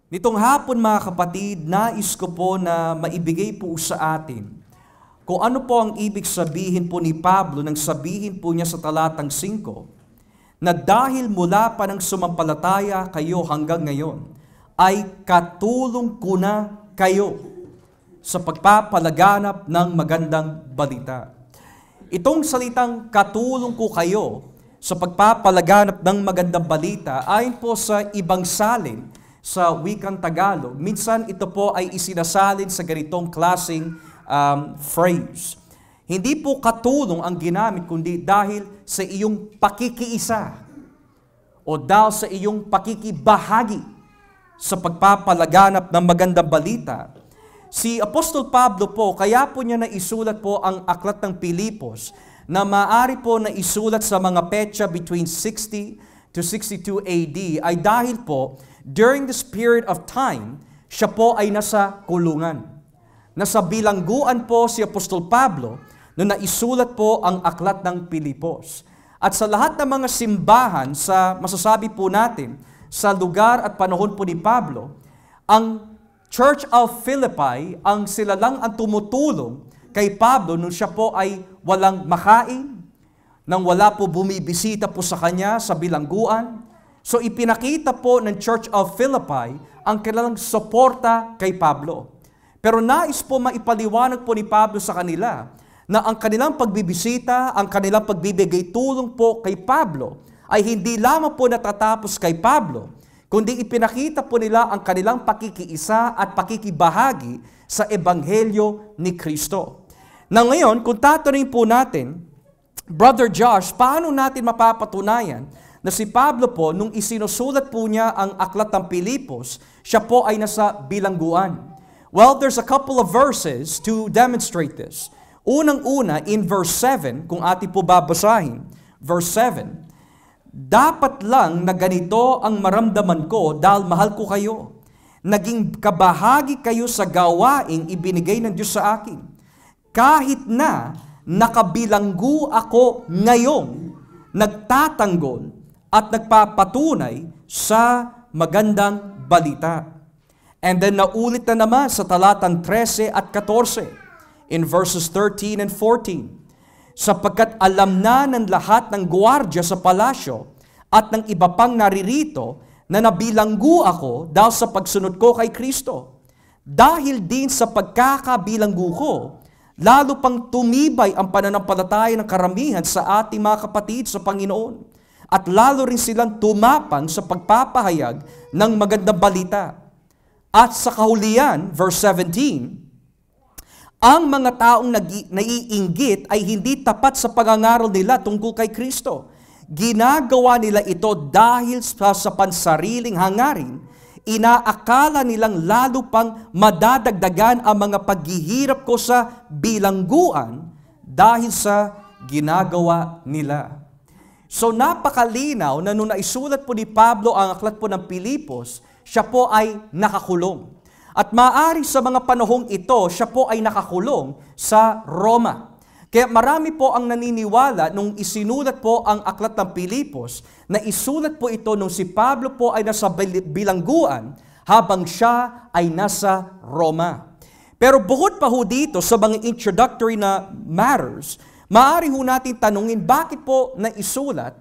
Nitong hapon mga kapatid, nais ko po na maibigay po sa atin kung ano po ang ibig sabihin po ni Pablo nang sabihin po niya sa talatang 5 na dahil mula pa ng sumampalataya kayo hanggang ngayon ay katulong ko na kayo sa pagpapalaganap ng magandang balita. Itong salitang katulong ko kayo sa pagpapalaganap ng magandang balita ayon po sa ibang salin sa wikang Tagalog, minsan ito po ay isinasalin sa ganitong klaseng phrase. Hindi po katulong ang ginamit, kundi dahil sa iyong pakikiisa o dahil sa iyong pakikibahagi sa pagpapalaganap ng magandang balita. Si Apostol Pablo po, kaya po niya naisulat po ang aklat ng Pilipos na maaari po na isulat sa mga petsa between 60 to 62 AD ay dahil po during this period of time, siya po ay nasa kulungan. Nasa bilangguan po si Apostol Pablo na naisulat po ang aklat ng Pilipos. At sa lahat ng mga simbahan, sa masasabi po natin, sa lugar at panahon po ni Pablo, ang Church of Philippi, ang sila lang ang tumutulong kay Pablo nung siya po ay walang makain, nang wala po bumibisita po sa kanya sa bilangguan. So ipinakita po ng Church of Philippi ang kanilang suporta kay Pablo. Pero nais po maipaliwanag po ni Pablo sa kanila na ang kanilang pagbibisita, ang kanilang pagbibigay tulong po kay Pablo ay hindi lamang po natatapos kay Pablo, kundi ipinakita po nila ang kanilang pakikiisa at pakikibahagi sa Ebanghelyo ni Kristo. Na ngayon, kung tatanungin po natin, Brother Josh, paano natin mapapatunayan na si Pablo po, nung isinusulat po niya ang aklat ng Pilipos, siya po ay nasa bilangguan? Well, there's a couple of verses to demonstrate this. Unang-una, in verse 7, kung atin po babasahin, verse 7, dapat lang na ganito ang maramdaman ko dahil mahal ko kayo. Naging kabahagi kayo sa gawaing ibinigay ng Diyos sa akin. Kahit na nakabilanggu ako ngayong nagtatanggol at nagpapatunay sa magandang balita. And then naulit na naman sa talatang 13 at 14 in verses 13 and 14. Sapagkat alam na ng lahat ng gwardiya sa palasyo at ng iba pang naririto na nabilanggu ako dahil sa pagsunod ko kay Kristo. Dahil din sa pagkakabilanggu ko, lalo pang tumibay ang pananampalataya ng karamihan sa ating mga kapatid sa Panginoon. At lalo rin silang tumapang sa pagpapahayag ng magandang balita. At sa kahulian, verse 17, ang mga taong naiinggit ay hindi tapat sa pangangaral nila tungkol kay Kristo. Ginagawa nila ito dahil sa pansariling hangarin, inaakala nilang lalo pang madadagdagan ang mga paghihirap ko sa bilangguan dahil sa ginagawa nila. So napakalinaw na nung naisulat po ni Pablo ang aklat po ng Pilipos, siya po ay nakakulong. At maaari sa mga panahong ito, siya po ay nakakulong sa Roma. Kaya marami po ang naniniwala nung isinulat po ang aklat ng Pilipos, na isulat po ito nung si Pablo po ay nasa bilangguan habang siya ay nasa Roma. Pero bukod pa ho dito sa mga introductory na matters, maaari ho natin tanungin bakit po naisulat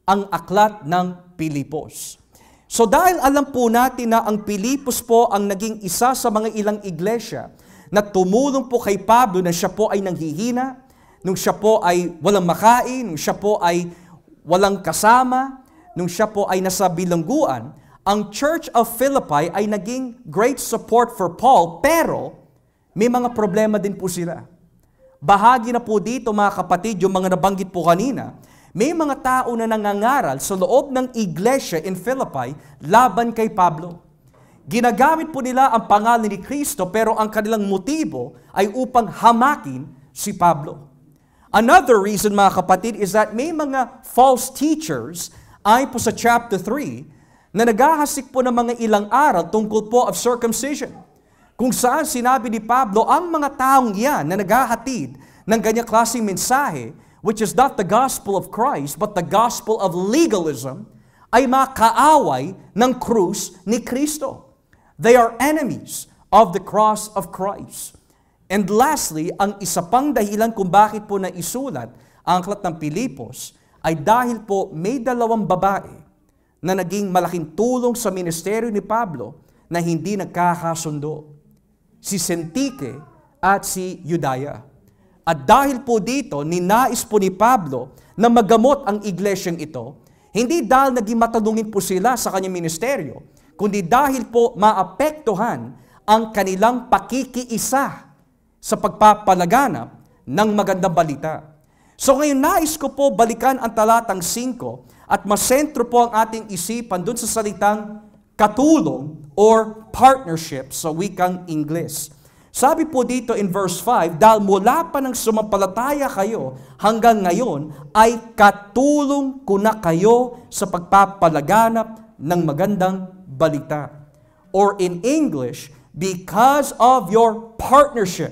ang aklat ng Pilipos. So dahil alam po natin na ang Pilipos po ang naging isa sa mga ilang iglesia na tumulong po kay Pablo na siya po ay nanghihina, nung siya po ay walang makain, nung siya po ay walang kasama, nung siya po ay nasa bilangguan, ang Church of Philippi ay naging great support for Paul, pero may mga problema din po sila. Bahagi na po dito mga kapatid, yung mga nabanggit po kanina, may mga tao na nangangaral sa loob ng iglesia in Philippi laban kay Pablo. Ginagamit po nila ang pangalan ni Kristo pero ang kanilang motibo ay upang hamakin si Pablo. Another reason mga kapatid is that may mga false teachers ay po sa chapter 3 na naghahasik po ng mga ilang aral tungkol po of circumcision. Kung saan sinabi ni Pablo, ang mga taong yan na naghahatid ng ganyang klaseng mensahe, which is not the gospel of Christ, but the gospel of legalism, ay makaaway ng krus ni Kristo. They are enemies of the cross of Christ. And lastly, ang isa pang dahilan kung bakit po naisulat ang aklat ng Pilipos ay dahil po may dalawang babae na naging malaking tulong sa ministeryo ni Pablo na hindi nagkakasundo. Si Syntyche at si Euodia. At dahil po dito, ninais po ni Pablo na magamot ang iglesyang ito, hindi dahil naging matalungin po sila sa kanyang ministeryo, kundi dahil po maapektuhan ang kanilang pakikiisa sa pagpapalaganap ng magandang balita. So ngayon nais ko po balikan ang talatang 5 at masentro po ang ating isipan dun sa salitang katulong or partnership sa wikang Ingles. Sabi po dito in verse 5, dahil mula pa ng sumampalataya kayo hanggang ngayon ay katulong ko na kayo sa pagpapalaganap ng magandang balita. Or in English, because of your partnership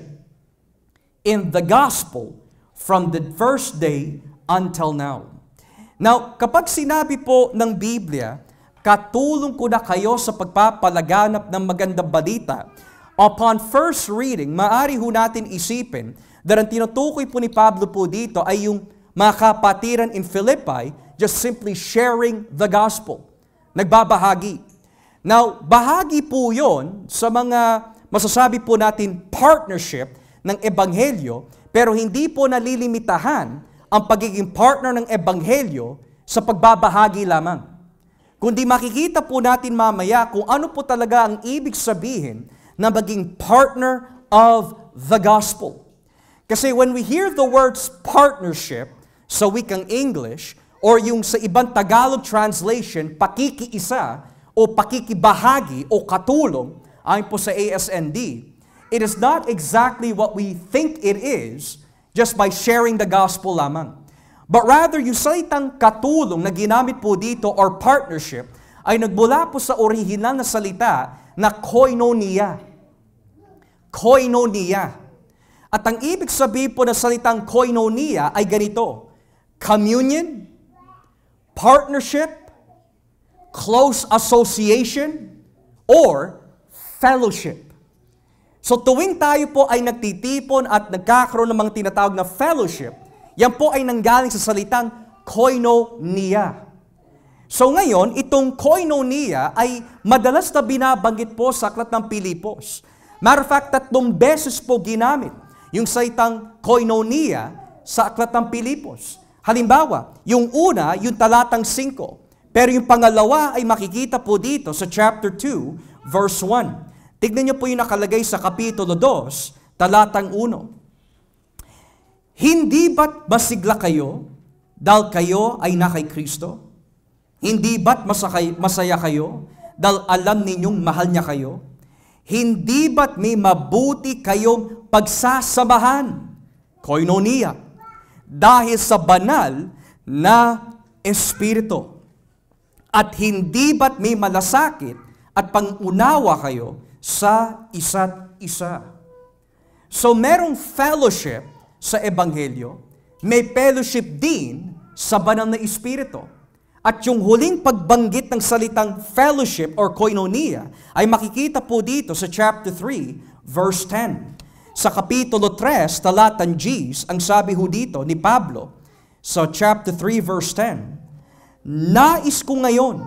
in the gospel from the first day until now. Now, kapag sinabi po ng Biblia, katulong ko na kayo sa pagpapalaganap ng magandang balita, upon first reading, maaari ho natin isipin that ang tinutukoy po ni Pablo po dito ay yung mga kapatiran in Philippi just simply sharing the gospel. Nagbabahagi. Now, bahagi po yon sa mga masasabi po natin partnership ng Ebanghelyo, pero hindi po nalilimitahan ang pagiging partner ng Ebanghelyo sa pagbabahagi lamang. Kundi makikita po natin mamaya kung ano po talaga ang ibig sabihin na maging partner of the gospel. Kasi when we hear the words partnership sa wikang English or yung sa ibang Tagalog translation, pakikiisa o pakikibahagi o katulong, ayon po sa ASND, it is not exactly what we think it is just by sharing the gospel lamang. But rather, yung salitang katulong na ginamit po dito or partnership ay nagmula po sa orihinal na salita na koinonia. Koinonia. At ang ibig sabihin po ng salitang koinonia ay ganito: communion, partnership, close association, or fellowship. So tuwing tayo po ay nagtitipon at nagkakaroon ng mga tinatawag na fellowship, yan po ay nanggaling sa salitang koinonia. So ngayon, itong koinonia ay madalas na binabanggit po sa aklat ng Pilipos. Matter of fact, 3 beses po ginamit yung salitang koinonia sa aklat ng Pilipos. Halimbawa, yung una, yung talatang 5. Pero yung pangalawa ay makikita po dito sa chapter 2, verse 1. Tignan niyo po yung nakalagay sa kapitulo 2, talatang 1. Hindi ba't masigla kayo dahil kayo ay na kay Kristo? Hindi ba't masaya kayo dahil alam ninyong mahal niya kayo? Hindi ba't may mabuti kayong pagsasamahan? Koinonia. Dahil sa banal na Espiritu. At hindi ba't may malasakit at pangunawa kayo sa isa't isa? So merong fellowship sa Ebanghelyo, may fellowship din sa banal na Espiritu. At yung huling pagbanggit ng salitang fellowship or koinonia ay makikita po dito sa chapter 3, verse 10. Sa kapitulo 3, talatang Gs, ang sabi ho dito ni Pablo sa chapter 3, verse 10, nais ko ngayon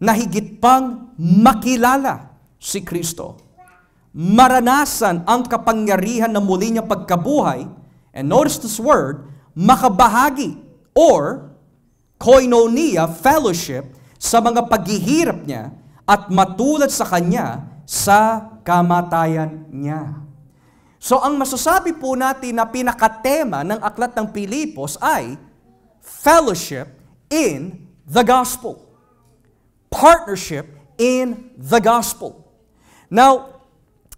na higit pang makilala si Kristo, maranasan ang kapangyarihan ng muli niyang pagkabuhay, and notice this word, makabahagi or koinonia, fellowship, sa mga paghihirap niya at matulad sa kanya sa kamatayan niya. So ang masasabi po natin na pinakatema ng aklat ng Pilipos ay fellowship in the gospel. Partnership in the gospel. Now,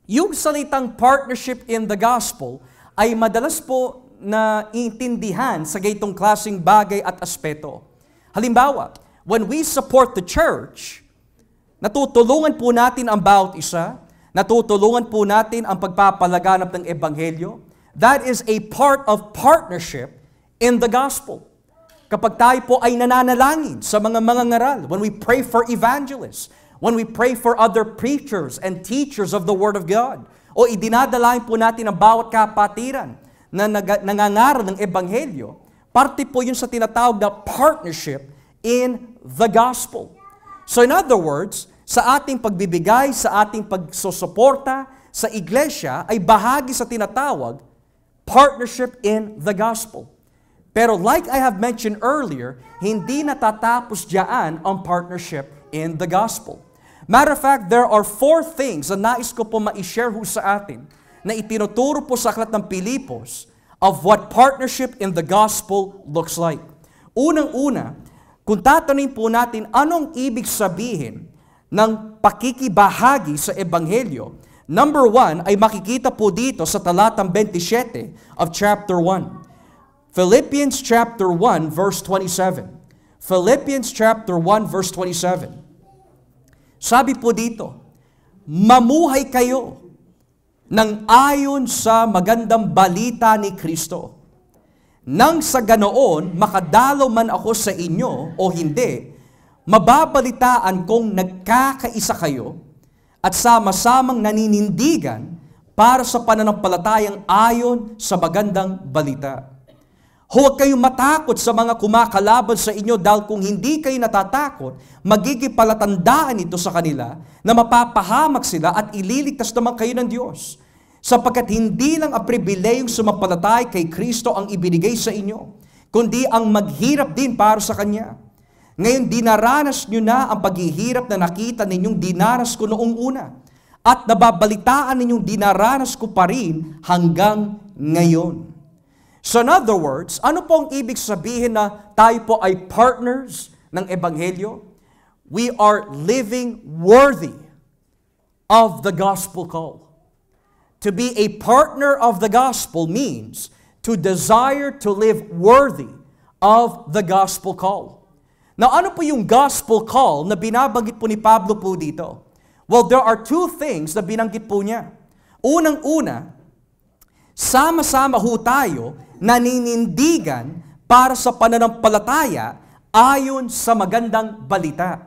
yung salitang partnership in the gospel ay madalas po na iintindihan sa gaytong klaseng bagay at aspeto. Halimbawa, when we support the church, natutulungan po natin ang bawat isa, natutulungan po natin ang pagpapalaganap ng Ebanghelyo. That is a part of partnership in the gospel. Kapag tayo po ay nananalangin sa mga mangangaral, when we pray for evangelists, When we pray for other preachers and teachers of the Word of God. O idinadalain po natin ang bawat kapatiran na nangangaral ng Ebanghelyo. Parte po yun sa tinatawag na partnership in the gospel. So in other words, sa ating pagbibigay, sa ating pagsusuporta sa iglesia ay bahagi sa tinatawag partnership in the gospel. Pero like I have mentioned earlier, hindi natatapos diyan ang partnership in the gospel. Matter of fact, there are 4 things na nais ko po ma-share sa atin na itinuturo po sa aklat ng Pilipos of what partnership in the gospel looks like. Unang-una, kung tatanungin po natin anong ibig sabihin ng pakikibahagi sa Ebanghelyo, number 1 ay makikita po dito sa talatang 27 of chapter 1. Philippians chapter 1 verse 27. Philippians chapter 1 verse 27. Sabi po dito, mamuhay kayo nang ayon sa magandang balita ni Kristo. Nang sa ganoon, makadalaw man ako sa inyo o hindi, mababalitaan kong nagkakaisa kayo at sama-samang naninindigan para sa pananampalatayang ayon sa magandang balita. Huwag kayong matakot sa mga kumakalaban sa inyo dahil kung hindi kayo natatakot, magiging palatandaan ito sa kanila na mapapahamak sila at ililigtas naman kayo ng Diyos. Sapagkat hindi lang ang pribilehiyong sumampalatay kay Kristo ang ibinigay sa inyo, kundi ang maghirap din para sa Kanya. Ngayon, dinaranas nyo na ang paghihirap na nakita ninyong dinaras ko noong una at nababalitaan ninyong dinaranas ko pa rin hanggang ngayon. So in other words, ano po ang ibig sabihin na tayo po ay partners ng Ebanghelyo? We are living worthy of the gospel call. To be a partner of the gospel means to desire to live worthy of the gospel call. Now, ano po yung gospel call na binabanggit po ni Pablo po dito? Well, there are 2 things na binanggit po niya. Unang-una, sama-sama ho tayo naninindigan para sa pananampalataya ayon sa magandang balita.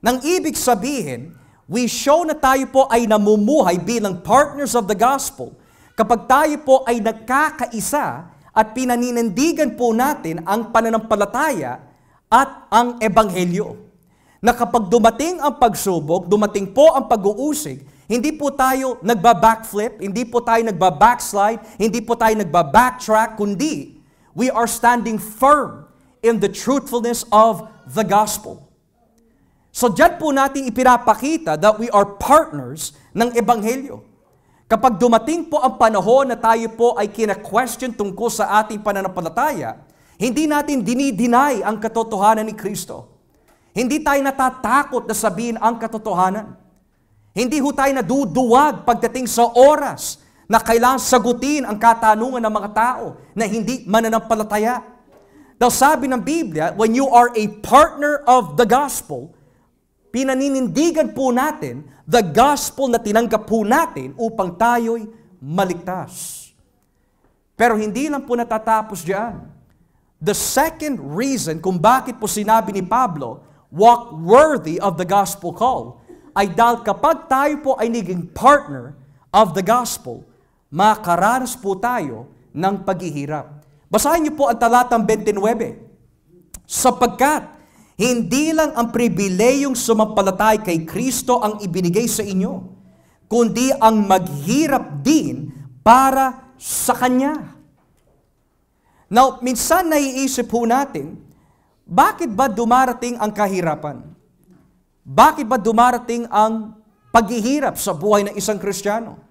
Nang ibig sabihin, we show na tayo po ay namumuhay bilang partners of the gospel kapag tayo po ay nagkakaisa at pinaninindigan po natin ang pananampalataya at ang Ebanghelyo. Na kapag dumating ang pagsubok, dumating po ang pag-uusig, hindi po tayo nagba-backflip, hindi po tayo nagba-backslide, hindi po tayo nagba-backtrack, kundi we are standing firm in the truthfulness of the gospel. So dyan po natin ipinapakita that we are partners ng Ebanghelyo. Kapag dumating po ang panahon na tayo po ay kina-question tungkol sa ating pananampalataya, hindi natin dinideny ang katotohanan ni Kristo. Hindi tayo natatakot na sabihin ang katotohanan. Hindi ho tayo naduduwag pagdating sa oras na kailangan sagutin ang katanungan ng mga tao na hindi mananampalataya. Dahil sabi ng Biblia, when you are a partner of the gospel, pinaninindigan po natin the gospel na tinanggap po natin upang tayo'y maligtas. Pero hindi lang po natatapos diyan. The second reason kung bakit po sinabi ni Pablo, walk worthy of the gospel call, ay dahil kapag tayo po ay naging partner of the gospel, makaranas po tayo ng paghihirap. Basahin niyo po ang talatang 29. Sapagkat hindi lang ang pribilehiyong sumampalatay kay Kristo ang ibinigay sa inyo, kundi ang maghirap din para sa Kanya. Now, minsan naiisip po natin, bakit ba dumarating ang kahirapan? Bakit ba dumarating ang paghihirap sa buhay ng isang Kristiyano?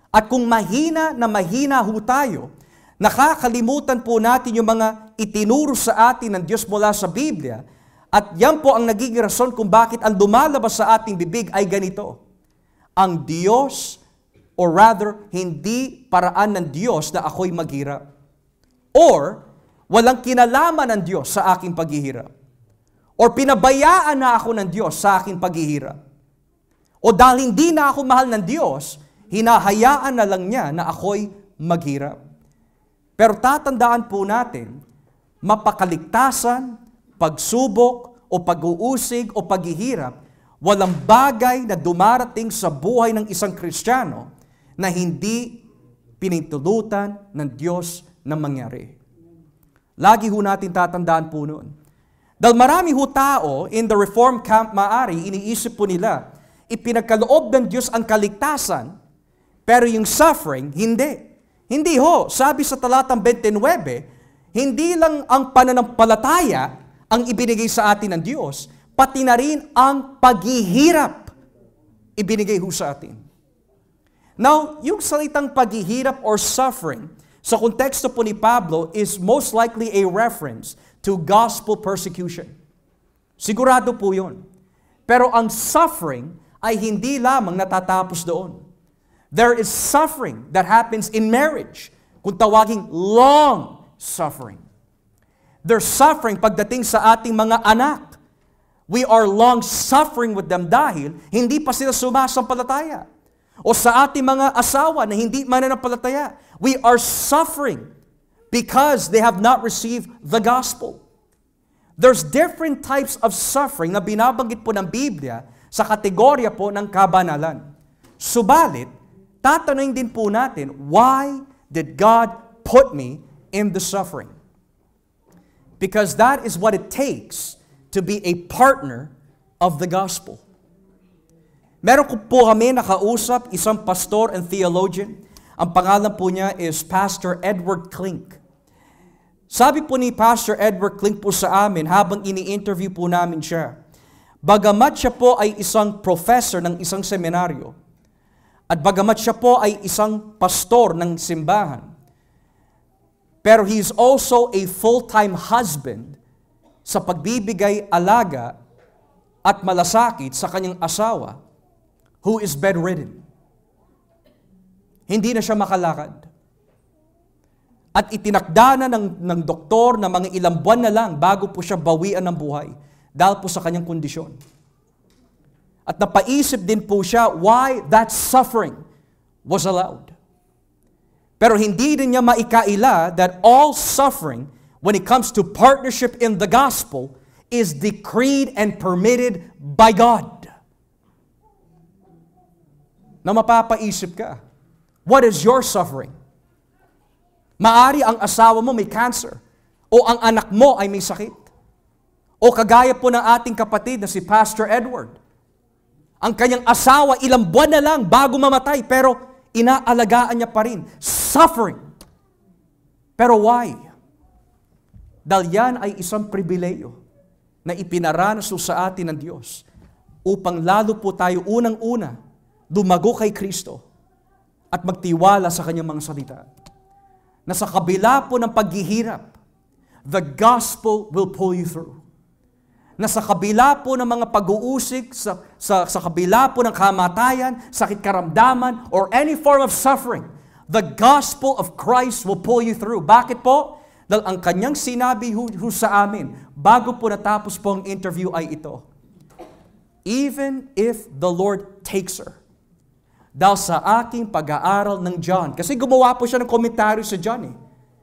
At kung mahina na mahina ho tayo, nakakalimutan po natin yung mga itinuro sa atin ng Diyos mula sa Biblia, at yan po ang nagiging rason kung bakit ang lumalabas sa ating bibig ay ganito. Ang Diyos, or rather, hindi paraan ng Diyos na ako'y maghirap. Or, walang kinalaman ng Diyos sa aking paghihirap. Or pinabayaan na ako ng Diyos sa aking paghihirap. O dahil hindi na ako mahal ng Diyos, hinahayaan na lang niya na ako'y maghirap. Pero tatandaan po natin, mapakaligtasan, pagsubok, o pag-uusig, o paghihirap, Walang bagay na dumarating sa buhay ng isang Kristiyano na hindi pinintulutan ng Diyos na mangyari. Lagi ho natin tatandaan po noon. Dahil marami ho tao in the Reform camp maari, iniisip po nila, ipinagkaloob ng Diyos ang kaligtasan, pero yung suffering, hindi. Hindi ho. Sabi sa talatang 29, hindi lang ang pananampalataya ang ibinigay sa atin ng Diyos, pati na rin ang paghihirap ibinigay ho sa atin. Now, yung salitang paghihirap or suffering, sa konteksto po ni Pablo is most likely a reference to gospel persecution. Sigurado po yun. Pero ang suffering ay hindi lamang natatapos doon. There is suffering that happens in marriage, kung tawaging long suffering. There's suffering pagdating sa ating mga anak. We are long suffering with them dahil hindi pa sila sumasampalataya. O sa ating mga asawa na hindi mananampalataya, we are suffering because they have not received the gospel. There's different types of suffering na binabanggit po ng Biblia sa kategorya po ng kabanalan. Subalit, tatanungin din po natin, why did God put me in the suffering? Because that is what it takes to be a partner of the gospel. Meron po kami nakausap, isang pastor and theologian. Ang pangalan po niya is Pastor Edward Klink. Sabi po ni Pastor Edward Klink po sa amin habang ini-interview po namin siya, bagamat siya po ay isang professor ng isang seminaryo, at bagamat siya po ay isang pastor ng simbahan, pero he is also a full-time husband sa pagbibigay alaga at malasakit sa kanyang asawa who is bedridden. Hindi na siya makalakad. At itinakda na ng doktor na mga ilang buwan na lang bago po siya bawian ng buhay dahil po sa kanyang kondisyon. At napaisip din po siya why that suffering was allowed. Pero hindi din niya maikaila that all suffering when it comes to partnership in the gospel is decreed and permitted by God. Na mapapaisip ka, what is your suffering? Maari ang asawa mo may cancer, o ang anak mo ay may sakit. O kagaya po ng ating kapatid na si Pastor Edward. Ang kanyang asawa ilang buwan na lang bago mamatay, pero inaalagaan niya pa rin. Suffering. Pero why? Dahil yan ay isang pribileyo na ipinaranas sa atin ng Diyos upang lalo po tayo unang-una lumago kay Kristo at magtiwala sa kanyang mga salita. Na sa kabila po ng paghihirap, the gospel will pull you through. Na sa kabila po ng mga pag-uusig, sa kabila po ng kamatayan, sakit karamdaman, or any form of suffering, the gospel of Christ will pull you through. Bakit po? Dahil ang kanyang sinabi sa amin, bago po natapos po ang interview ay ito, even if the Lord takes her, dahil sa aking pag-aaral ng John. Kasi gumawa po siya ng komentaryo sa John eh.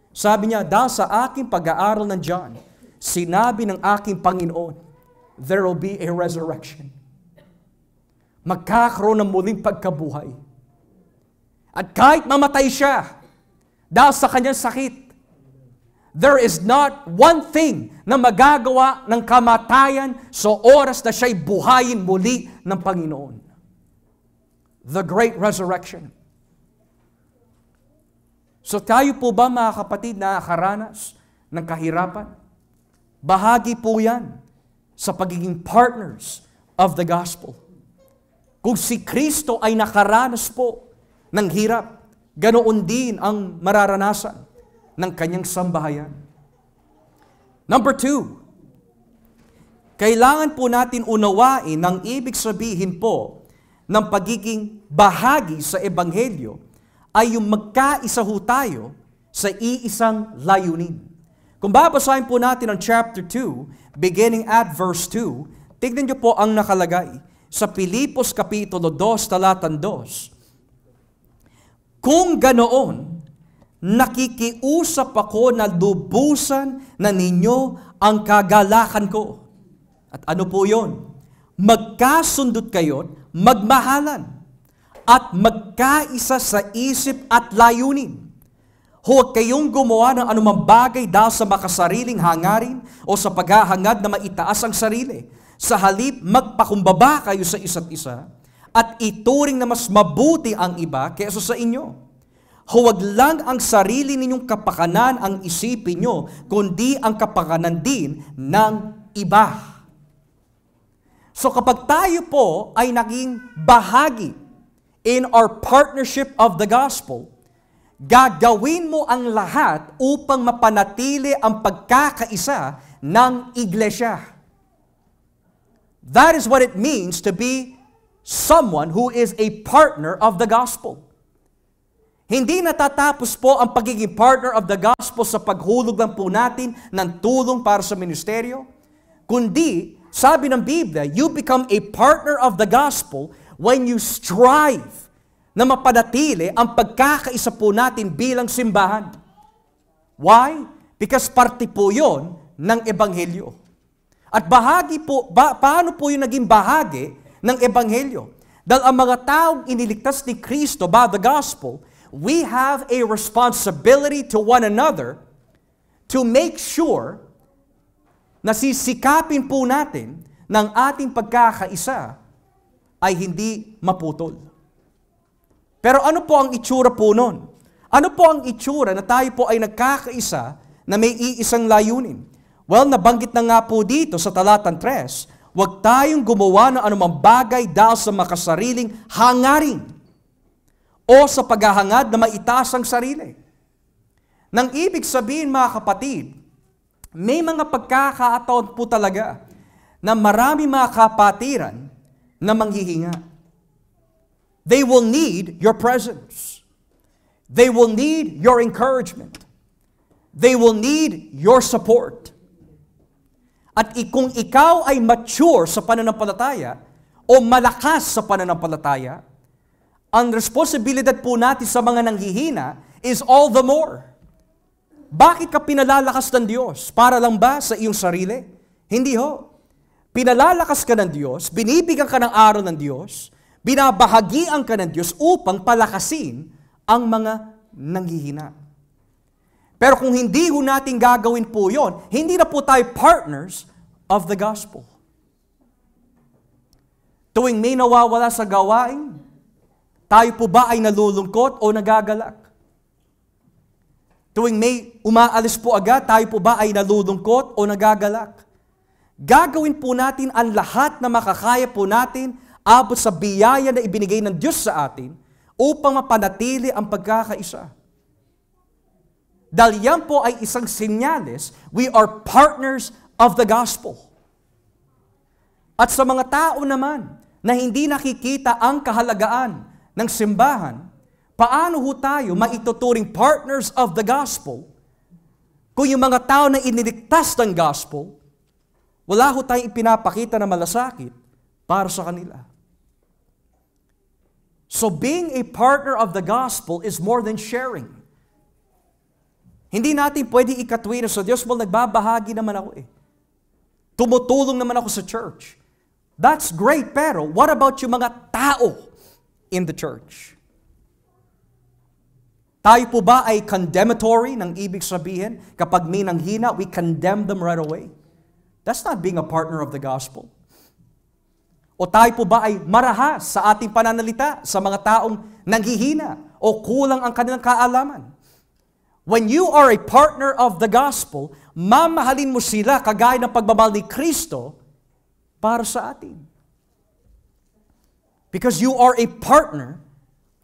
Sabi niya, dahil sa aking pag-aaral ng John, sinabi ng aking Panginoon, there will be a resurrection. Magkakaroon ng muling pagkabuhay. At kahit mamatay siya, dahil sa kanyang sakit, there is not one thing na magagawa ng kamatayan sa oras na siya'y buhayin muli ng Panginoon. The great resurrection. So tayo po ba mga kapatid na nakaranas ng kahirapan? Bahagi po yan sa pagiging partners of the gospel. Kung si Kristo ay nakaranas po ng hirap, ganoon din ang mararanasan ng kanyang sambahayan. Number 2, kailangan po natin unawain ng ibig sabihin po ng pagiging bahagi sa Ebanghelyo ay yung magkaisa ho tayo sa iisang layunin. Kung babasahin po natin ang chapter 2, beginning at verse 2, tignan niyo po ang nakalagay sa Pilipos Kapitulo 2, talatan 2. Kung ganoon, nakikiusap ako na lubusan na ninyo ang kagalakan ko. At ano po yon? magkasundot kayo't magmahalan at magkaisa sa isip at layunin. Huwag kayong gumawa ng anumang bagay dahil sa makasariling hangarin o sa paghahangad na maitaas ang sarili. Sa halip, magpakumbaba kayo sa isa't isa at ituring na mas mabuti ang iba kaysa sa inyo. Huwag lang ang sarili ninyong kapakanan ang isipin nyo, kundi ang kapakanan din ng iba. So kapag tayo po ay naging bahagi in our partnership of the gospel, gagawin mo ang lahat upang mapanatili ang pagkakaisa ng iglesia. That is what it means to be someone who is a partner of the gospel. Hindi natatapos po ang pagiging partner of the gospel sa paghulog lang po natin ng tulong para sa ministeryo, kundi, sabi ng Biblia, you become a partner of the gospel when you strive na mapanatili ang pagkakaisa po natin bilang simbahan. Why? Because parte po yon ng Ebanghelyo. At bahagi po, paano po yung naging bahagi ng Ebanghelyo? Dahil ang mga taong iniligtas ni Kristo by the gospel, we have a responsibility to one another to make sure na sisikapin po natin ng ating pagkakaisa ay hindi maputol. Pero ano po ang itsura po nun? Ano po ang itsura na tayo po ay nagkakaisa na may iisang layunin? Well, nabanggit na nga po dito sa talatang 3, huwag tayong gumawa ng anumang bagay dahil sa makasariling hangarin o sa paghahangad na maitaas ang sarili. Nang ibig sabihin, mga kapatid, may mga pagkakataon po talaga na marami mga kapatiran na manghihinga. They will need your presence. They will need your encouragement. They will need your support. At kung ikaw ay mature sa pananampalataya o malakas sa pananampalataya, ang responsibilidad po natin sa mga nanghihina is all the more. Bakit ka pinalalakas ng Diyos? Para lang ba sa iyong sarili? Hindi ho. Pinalalakas ka ng Diyos, binibigyan ka ng araw ng Diyos, binabahagian ka ng Diyos upang palakasin ang mga nanghihina. Pero kung hindi ho natin gagawin po yon, hindi na po tayo partners of the gospel. Tuwing may nawawala sa gawain, tayo po ba ay nalulungkot o nagagalak? Tuwing may umaalis po agad, tayo po ba ay nalulungkot o nagagalak? Gagawin po natin ang lahat na makakaya po natin abot sa biyaya na ibinigay ng Diyos sa atin upang mapanatili ang pagkakaisa. Dahil yan po ay isang senyales, we are partners of the gospel. At sa mga tao naman na hindi nakikita ang kahalagaan ng simbahan, paano ho tayo maituturing partners of the gospel kung yung mga tao na iniligtas ng gospel, wala ho tayong ipinapakita na malasakit para sa kanila. So being a partner of the gospel is more than sharing. Hindi natin pwede ikatwira sa Diyos, well, nagbabahagi naman ako eh. Tumutulong naman ako sa church. That's great, pero what about yung mga tao in the church? Tayo po ba ay condemnatory ng ibig sabihin? Kapag may nanghina, we condemn them right away. That's not being a partner of the gospel. O tayo po ba ay marahas sa ating pananalita sa mga taong nanghihina o kulang ang kanilang kaalaman? When you are a partner of the gospel, mamahalin mo sila kagaya ng pagmamahal ni Kristo para sa atin. Because you are a partner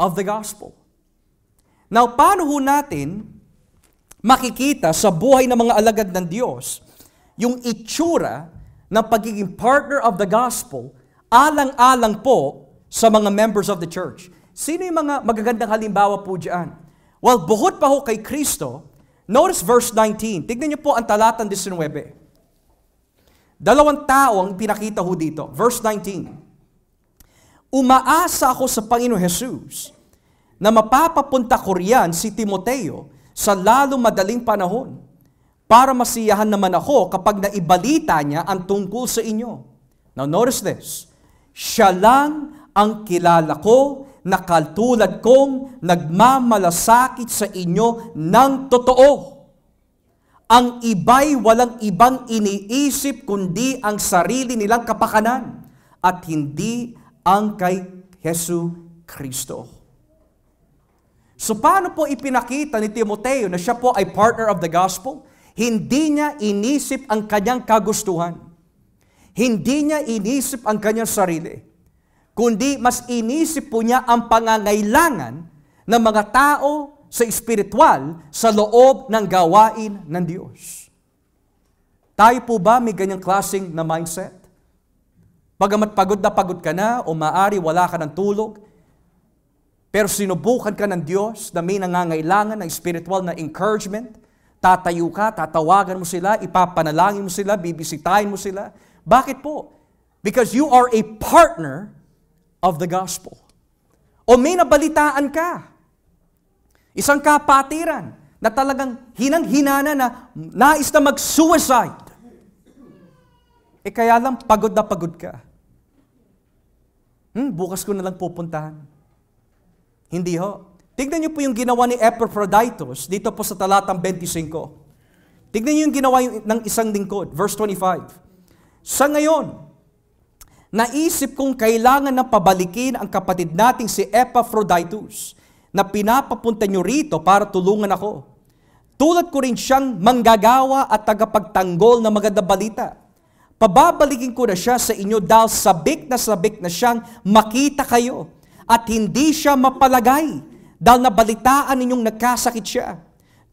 of the gospel. Now, paano ho natin makikita sa buhay ng mga alagad ng Diyos yung itsura ng pagiging partner of the gospel alang-alang po sa mga members of the church? Sino yung mga magagandang halimbawa po dyan? Well, bukod pa ho kay Kristo, notice verse 19. Tignan niyo po ang talatang 19. Dalawang tao ang pinakita ho dito. Verse 19. Umaasa ako sa Panginoon Jesus na mapapapunta ko riyan si Timoteo sa lalong madaling panahon para masiyahan naman ako kapag naibalita niya ang tungkol sa inyo. Now notice this. Siya lang ang kilala ko na katulad kong nagmamalasakit sa inyo ng totoo. Ang iba'y walang ibang iniisip kundi ang sarili nilang kapakanan at hindi ang kay Hesu Kristo. So paano po ipinakita ni Timoteo na siya po ay partner of the gospel? Hindi niya inisip ang kanyang kagustuhan. Hindi niya inisip ang kanyang sarili. Kundi mas inisip po niya ang pangangailangan ng mga tao sa espiritual sa loob ng gawain ng Diyos. Tayo po ba may ganyang klaseng na mindset? Bagamat pagod ka na o maaari wala ka ng tulog, pero sinubukan ka ng Diyos na may nangangailangan ng spiritual na encouragement, tatayo ka, tatawagan mo sila, ipapanalangin mo sila, bibisitahin mo sila. Bakit po? Because you are a partner of the gospel. O may nabalitaan ka. Isang kapatiran na talagang hinang-hinana na nais na mag-suicide. Kaya lang pagod na pagod ka. Bukas ko na lang pupuntahan. Hindi ho. Tignan niyo po yung ginawa ni Epaphroditus dito po sa talatang 25. Tignan niyo yung ginawa ng isang lingkod. Verse 25. Sa ngayon, naisip kong kailangan na pabalikin ang kapatid nating si Epaphroditus na pinapapunta niyo rito para tulungan ako. Tulad ko rin siyang manggagawa at tagapagtanggol ng magandang balita. Pababalikin ko na siya sa inyo dahil sabik na siyang makita kayo at hindi siya mapalagay dahil nabalitaan ninyong nagkasakit siya.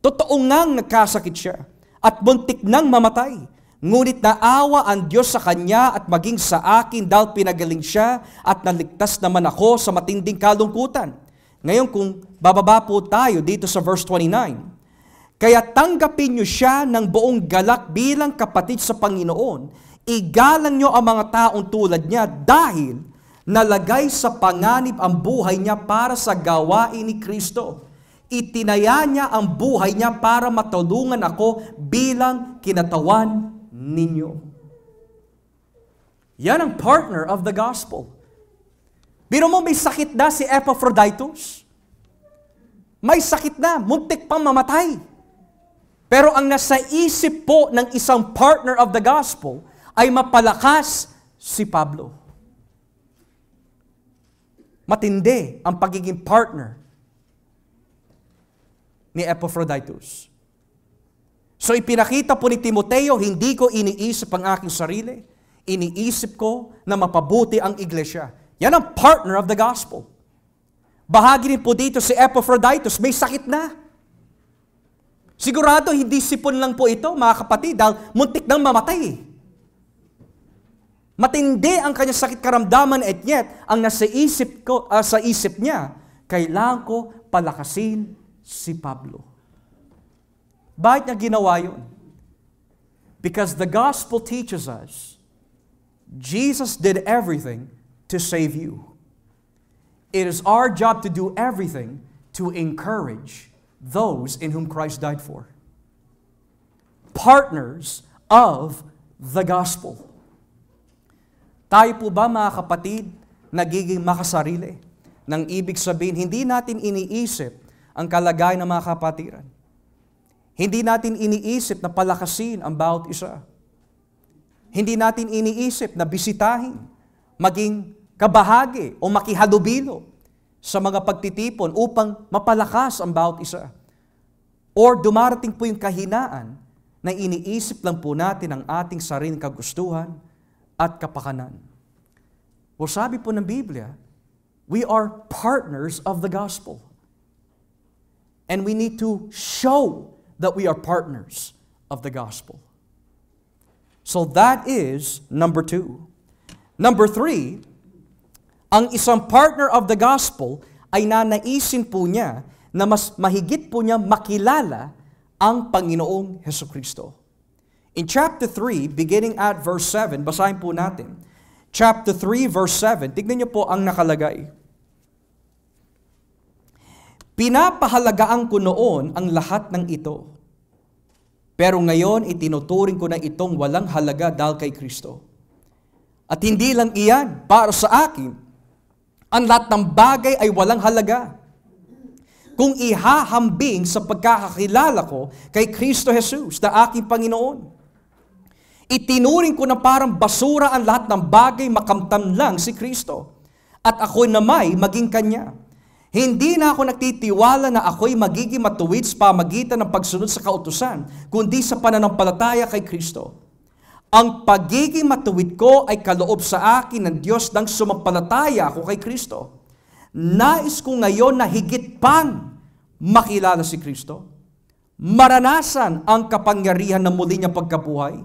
Totoo ngang nagkasakit siya at muntik nang mamatay. Ngunit naawa ang Diyos sa kanya at maging sa akin dahil pinagaling siya at naligtas naman ako sa matinding kalungkutan. Ngayon kung bababa po tayo dito sa verse 29, kaya tanggapin niyo siya ng buong galak bilang kapatid sa Panginoon. Igalang niyo ang mga taong tulad niya dahil nalagay sa panganib ang buhay niya para sa gawain ni Kristo. Itinaya niya ang buhay niya para matulungan ako bilang kinatawan ninyo. Yan ang partner of the gospel. Biro mo may sakit na si Epaphroditus. May sakit na, muntik pang mamatay. Pero ang nasa isip po ng isang partner of the gospel ay mapalakas si Pablo. Matindi ang pagiging partner ni Epaphroditus. So ipinakita po ni Timoteo, hindi ko iniisip ang aking sarili, iniisip ko na mapabuti ang iglesia. Yan ang partner of the gospel. Bahagi rin po dito si Epaphroditus, may sakit na. Sigurado hindi sipon lang po ito, mga kapatid, dahil muntik nang mamatay. Matindi ang kanyang sakit karamdaman at yet, ang nasa isip ko, sa isip niya, kailangan ko palakasin si Pablo. Bakit niya ginawa yun? Because the gospel teaches us, Jesus did everything to save you. It is our job to do everything to encourage those in whom Christ died for. Partners of the gospel. Tayo po ba mga kapatid, nagiging makasarili? Nang ibig sabihin, hindi natin iniisip ang kalagayan ng mga kapatiran. Hindi natin iniisip na palakasin ang bawat isa. Hindi natin iniisip na bisitahin, maging kabahagi o makihalubilo sa mga pagtitipon upang mapalakas ang bawat isa. Or dumarating po yung kahinaan na iniisip lang po natin ang ating sariling kagustuhan at kapakanan. O sabi po ng Biblia, we are partners of the gospel. And we need to show that we are partners of the gospel. So that is number 2. Number 3, ang isang partner of the gospel ay nanaisin po niya na mas mahigit po niya makilala ang Panginoong Hesukristo. In chapter 3, beginning at verse 7, basahin po natin. Chapter 3, verse 7, tignan niyo po ang nakalagay. Pinapahalagaan ko noon ang lahat ng ito. Pero ngayon, itinuturing ko na itong walang halaga dahil kay Kristo. At hindi lang iyan, para sa akin, ang lahat ng bagay ay walang halaga kung ihahambing sa pagkakakilala ko kay Kristo Jesus na aking Panginoon. Itinuring ko na parang basura ang lahat ng bagay, makamtan lang si Kristo. At ako'y namay maging Kanya. Hindi na ako nagtitiwala na ako'y magiging matuwid sa pamagitan ng pagsunod sa kautusan, kundi sa pananampalataya kay Kristo. Ang pagiging matuwid ko ay kaloob sa akin ng Diyos nang sumampalataya ako kay Kristo. Nais ko ngayon na higit pang makilala si Kristo, maranasan ang kapangyarihan ng muli niyang pagkabuhay,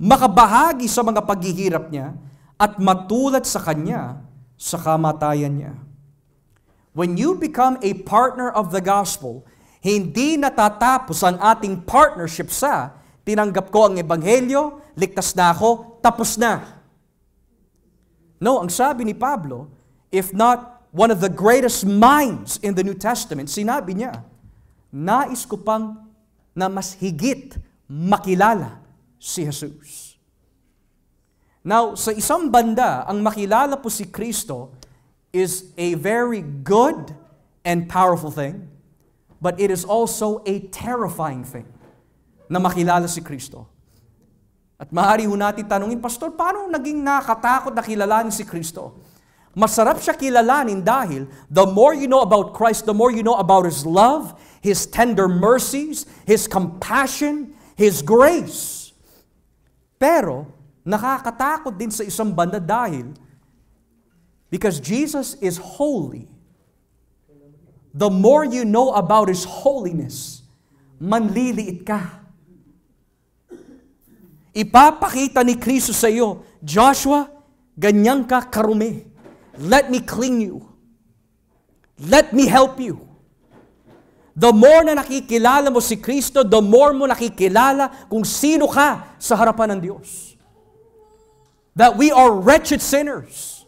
makabahagi sa mga paghihirap niya, at matulad sa Kanya sa kamatayan niya. When you become a partner of the gospel, hindi natatapos ang ating partnership sa tinanggap ko ang ebanghelyo, ligtas na ako, tapos na. No, ang sabi ni Pablo, if not one of the greatest minds in the New Testament, sinabi niya, nais ko pang na mas higit makilala si Jesus. Now, sa isang banda, ang makilala po si Kristo is a very good and powerful thing, but it is also a terrifying thing na makilala si Kristo. At maaari ho natin tanungin, Pastor, paano naging nakakatakot na kilalanin si Kristo? Masarap siya kilalanin dahil the more you know about Christ, the more you know about His love, His tender mercies, His compassion, His grace. Pero, nakakatakot din sa isang banda dahil because Jesus is holy. The more you know about His holiness, manliliit ka. Ipapakita ni Kristo sa iyo, Joshua, ganyan ka karumi. Let me clean you. Let me help you. The more na nakikilala mo si Kristo, the more mo nakikilala kung sino ka sa harapan ng Diyos. That we are wretched sinners.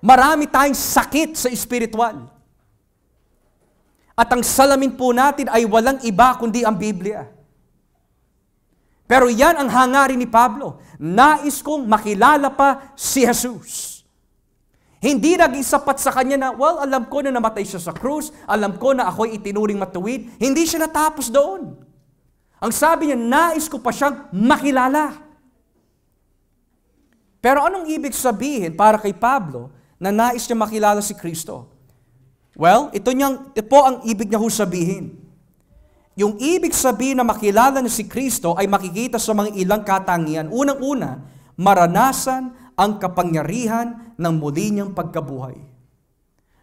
Marami tayong sakit sa espiritual. At ang salamin po natin ay walang iba kundi ang Biblia. Pero yan ang hangarin ni Pablo. Nais kong makilala pa si Jesus. Hindi naging sapat sa kanya na, well, alam ko na namatay siya sa krus, alam ko na ako'y itinuring matuwid. Hindi siya natapos doon. Ang sabi niya, nais ko pa siyang makilala. Pero anong ibig sabihin para kay Pablo na nais niya makilala si Kristo? Well, ito po ang ibig niya sabihin. Yung ibig sabihin na makilala niya si Kristo ay makikita sa mga ilang katangian. Unang-una, maranasan ang kapangyarihan ng muli niyang pagkabuhay.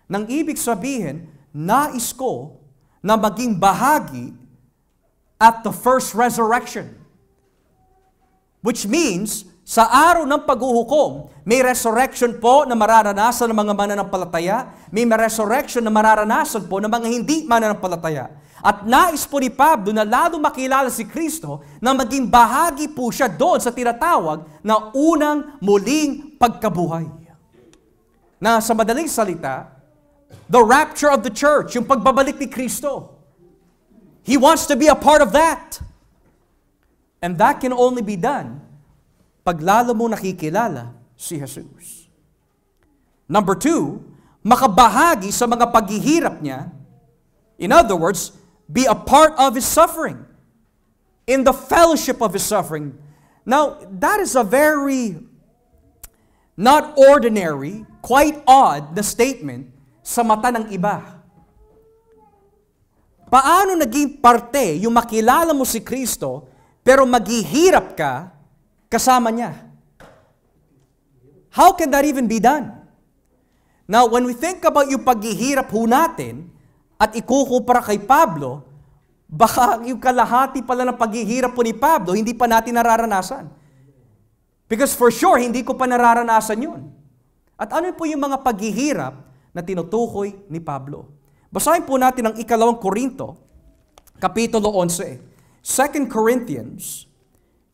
Nang ibig sabihin, nais ko na maging bahagi at the first resurrection. Which means, sa araw ng paghuhukom, may resurrection po na mararanasan ng mga mananampalataya, may resurrection na mararanasan po ng mga hindi mananampalataya. At nais po ni Pablo na lalo makilala si Kristo na maging bahagi po siya doon sa tinatawag na unang muling pagkabuhay. Na sa madaling salita, the rapture of the church, yung pagbabalik ni Kristo. He wants to be a part of that. And that can only be done pag lalo mo nakikilala si Jesus. Number 2, makabahagi sa mga paghihirap niya. In other words, be a part of His suffering. In the fellowship of His suffering. Now, that is a very not ordinary, quite odd na statement sa mata ng iba. Paano naging parte yung makilala mo si Kristo, pero maghihirap ka kasama niya? How can that even be done? Now, when we think about yung paghihirap ho natin, at ikukumpara kay Pablo, baka yung kalahati pala ng paghihirap po ni Pablo, hindi pa natin nararanasan. Because for sure, hindi ko pa nararanasan yun. At ano po yung mga paghihirap na tinutukoy ni Pablo? Basahin po natin ang 2 Korinto, Kapitulo 11. 2 Corinthians,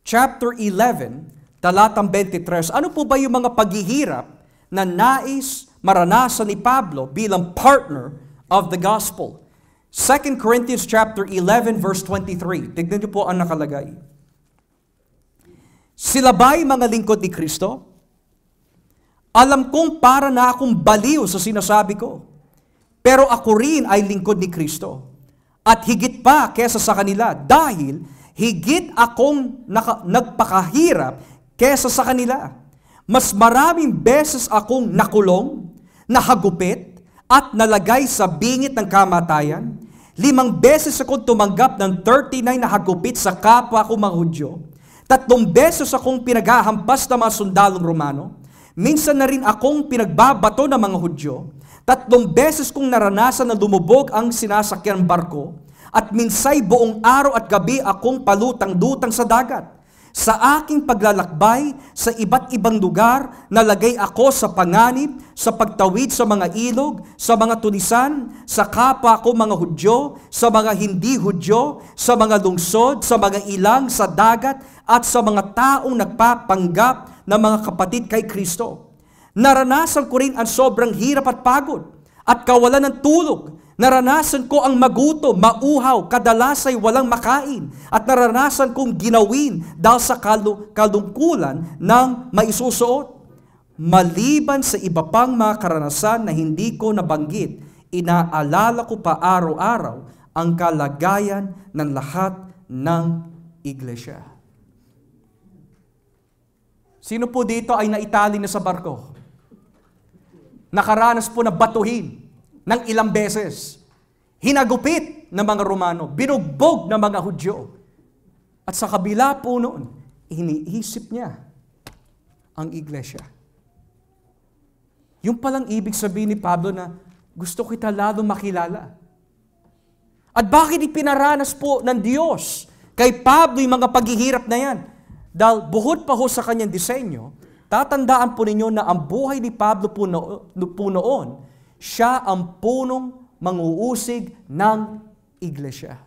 chapter 11, talatang 23. Ano po ba yung mga paghihirap na nais maranasan ni Pablo bilang partner of the gospel? 2 Corinthians chapter 11 verse 23. Tignan niyo po ang nakalagay. Sila ba'y mga lingkod ni Kristo? Alam kong para na akong baliw sa sinasabi ko. Pero ako rin ay lingkod ni Kristo. At higit pa kesa sa kanila dahil higit akong nagpakahirap kesa sa kanila. Mas maraming beses akong nakulong, nahagupit, at nalagay sa bingit ng kamatayan. 5 beses akong tumanggap ng 39 na hagupit sa kapwa ko mga Hudyo. 3 beses akong pinaghahampas ng mga sundalong Romano. Minsan na rin akong pinagbabato ng mga Hudyo. 3 beses kong naranasan na lumubog ang sinasakyan barko. At minsay buong araw at gabi akong palutang-lutang sa dagat. Sa aking paglalakbay sa iba't ibang lugar, nalagay ako sa panganib, sa pagtawid sa mga ilog, sa mga tulisan, sa kapwa ko mga Hudyo, sa mga hindi Hudyo, sa mga lungsod, sa mga ilang, sa dagat, at sa mga taong nagpapanggap na mga kapatid kay Kristo. Naranasan ko rin ang sobrang hirap at pagod, at kawalan ng tulog. Naranasan ko ang magutom, mauhaw, kadalas ay walang makain, at naranasan kong ginawin dahil sa kalungkulan ng maisusuot. Maliban sa iba pang mga karanasan na hindi ko nabanggit, inaalala ko pa araw-araw ang kalagayan ng lahat ng iglesia. Sino po dito ay naitali na sa barko? Nakaranas po na batuhin ng ilang beses, hinagupit ng mga Romano, binugbog ng mga Hudyo. At sa kabila po noon, iniisip niya ang iglesia. Yung palang ibig sabihin ni Pablo na gusto kita lalo makilala. At bakit ipinaranas po ng Diyos kay Pablo yung mga paghihirap na yan? Dahil buhod pa ho sa kanyang disenyo, tatandaan po ninyo na ang buhay ni Pablo po noon, siya ang punong manguusig ng iglesia.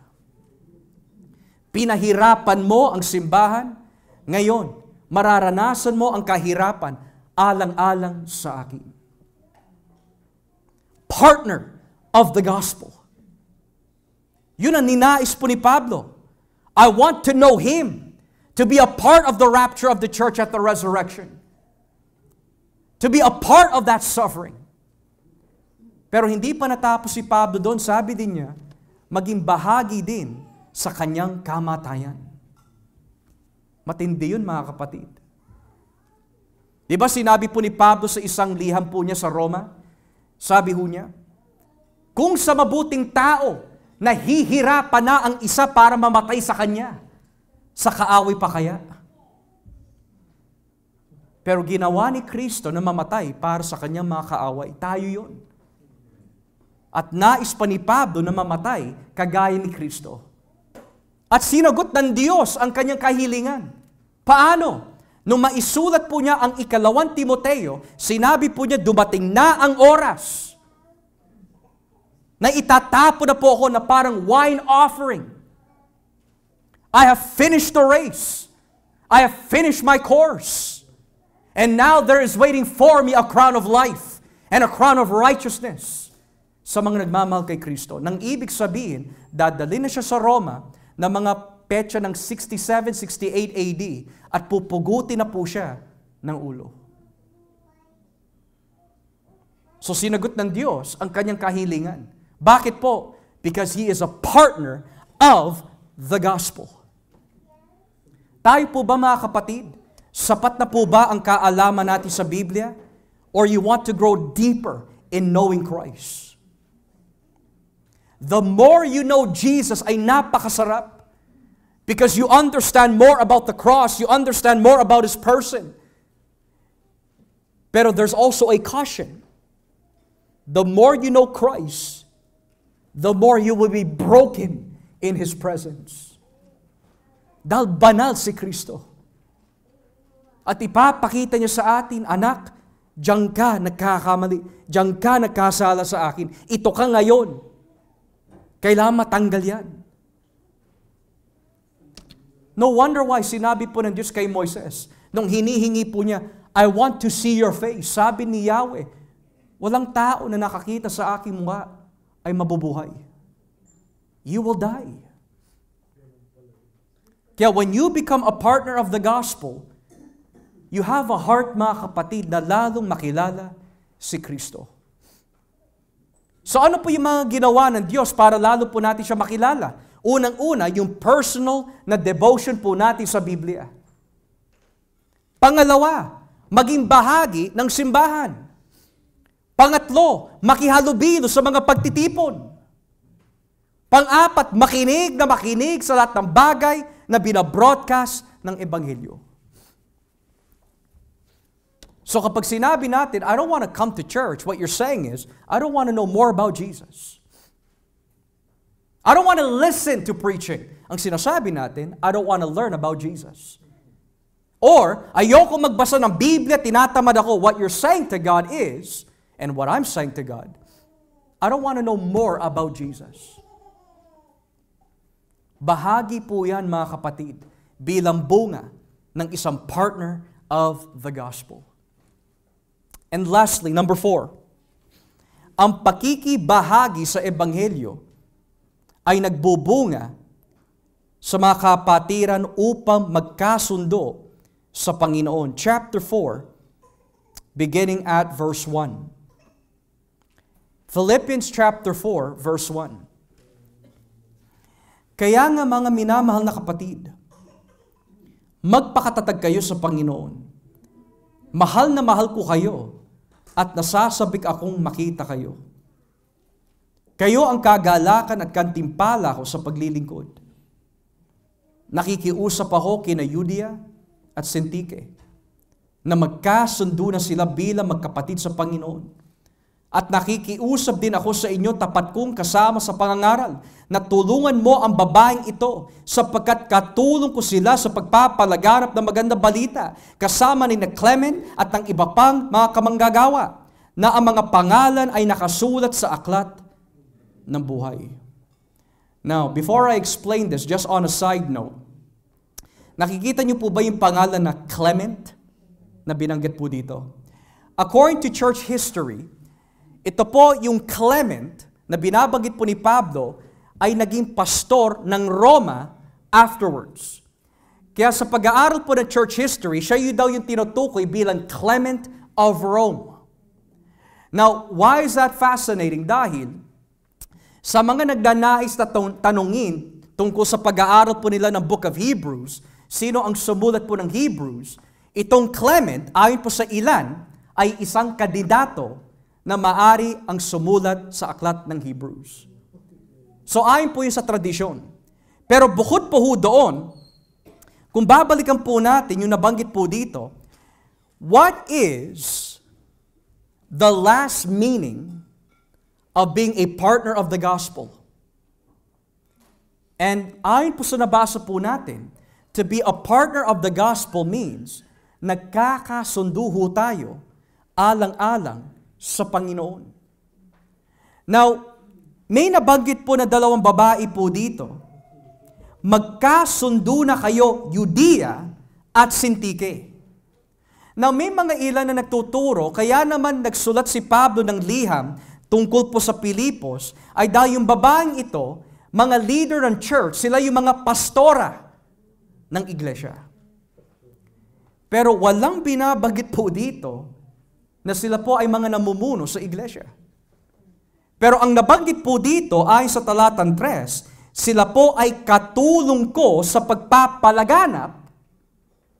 Pinahirapan mo ang simbahan, ngayon, mararanasan mo ang kahirapan alang-alang sa akin. Partner of the gospel. Yun ang ninais po ni Pablo. I want to know Him, to be a part of the rapture of the church at the resurrection. To be a part of that suffering. Pero hindi pa natapos si Pablo doon, sabi din niya, maging bahagi din sa kanyang kamatayan. Matindi yun mga kapatid. Di ba sinabi po ni Pablo sa isang liham po niya sa Roma? Sabi ho niya, kung sa mabuting tao, nahihirapan na ang isa para mamatay sa kanya, sa kaaway pa kaya? Pero ginawa ni Kristo na mamatay para sa kanyang mga kaaway. Tayo yun. At nais pa ni Pablo na mamatay kagaya ni Kristo. At sinagot ng Diyos ang kanyang kahilingan. Paano? Nung maisulat po niya ang 2 Timoteo, sinabi po niya dumating na ang oras na itatapo na po ako na parang wine offering. I have finished the race. I have finished my course. And now there is waiting for me a crown of life and a crown of righteousness. Sa mga nagmamahal kay Kristo. Nang ibig sabihin, dadalhin na siya sa Roma na mga petsa ng 67, 68 AD at pupugutin na po siya ng ulo. So sinagot ng Diyos ang kanyang kahilingan. Bakit po? Because He is a partner of the gospel. Tayo po ba mga kapatid, sapat na po ba ang kaalaman natin sa Biblia? Or you want to grow deeper in knowing Christ? The more you know Jesus ay napakasarap. Because you understand more about the cross, you understand more about His person. Pero there's also a caution. The more you know Christ, the more you will be broken in His presence. Dahil banal si Kristo. At ipapakita niya sa atin, anak, diyan ka nagkakamali, diyan ka nagkasala sa akin, ito ka ngayon. Kailangan matanggal yan. No wonder why sinabi po ng Diyos kay Moises, nung hinihingi po niya, I want to see your face. Sabi ni Yahweh, walang tao na nakakita sa aking mukha ay mabubuhay. You will die. Kaya when you become a partner of the gospel, you have a heart, mga kapatid, na lalong makilala si Kristo. So ano po yung mga ginawa ng Diyos para lalo po natin siya makilala? Unang-una, yung personal na devotion po natin sa Biblia. Pangalawa, maging bahagi ng simbahan. Pangatlo, makihalubilo sa mga pagtitipon. Pang-apat, makinig sa lahat ng bagay na binabroadcast ng Ebanghelyo. So kapag sinabi natin, I don't want to come to church, what you're saying is, I don't want to know more about Jesus. I don't want to listen to preaching. Ang sinasabi natin, I don't want to learn about Jesus. Or, ayoko magbasa ng Biblia, tinatamad ako. What you're saying to God is, and what I'm saying to God, I don't want to know more about Jesus. Bahagi po yan, mga kapatid, bilang bunga ng isang partner of the gospel. And lastly, number 4, ang pakikibahagi sa Ebanghelyo ay nagbubunga sa mga kapatiran upang magkasundo sa Panginoon. Chapter 4, beginning at verse 1. Philippians chapter 4, verse 1. Kaya nga mga minamahal na kapatid, magpakatatag kayo sa Panginoon. Mahal na mahal ko kayo at nasasabik akong makita kayo. Kayo ang kagalakan at kantimpala ko sa paglilingkod. Nakikiusap ako kina Euodia at Syntyche na magkasundo na sila bilang magkapatid sa Panginoon. At nakikiusap din ako sa inyo tapat kong kasama sa pangangaral na tulungan mo ang babaeng ito sapagkat katulong ko sila sa pagpapalaganap ng magandang balita kasama ni Clement at ng iba pang mga kamanggagawa na ang mga pangalan ay nakasulat sa aklat ng buhay. Now, before I explain this, just on a side note, nakikita niyo po ba yung pangalan na Clement na binanggit po dito? According to church history, ito po yung Clement na binabanggit po ni Pablo ay naging pastor ng Roma afterwards. Kaya sa pag-aaral po ng church history, siya yun daw yung tinutukoy bilang Clement of Rome. Now, why is that fascinating? Dahil sa mga nagdanais na tanungin tungkol sa pag-aaral po nila ng Book of Hebrews, sino ang sumulat po ng Hebrews, itong Clement, ayon po sa ilan, ay isang kandidato na maari ang sumulat sa aklat ng Hebrews. So ayon po yun sa tradisyon. Pero bukod po doon, kung babalikan po natin yung nabanggit po dito, what is the last meaning of being a partner of the gospel? And ayon po sa nabasa po natin, to be a partner of the gospel means nagkakasundo ho tayo alang-alang sa Panginoon. Now, may nabanggit po na dalawang babae po dito. Magkasundo na kayo, Euodia at Syntyche. Now, may mga ilan na nagtuturo, kaya naman nagsulat si Pablo ng liham tungkol po sa Pilipos, ay dahil yung babaeng ito, mga leader ng church, sila yung mga pastora ng iglesia. Pero walang binabanggit po dito na sila po ay mga namumuno sa iglesia. Pero ang nabanggit po dito ay sa talatang 3, sila po ay katulong ko sa pagpapalaganap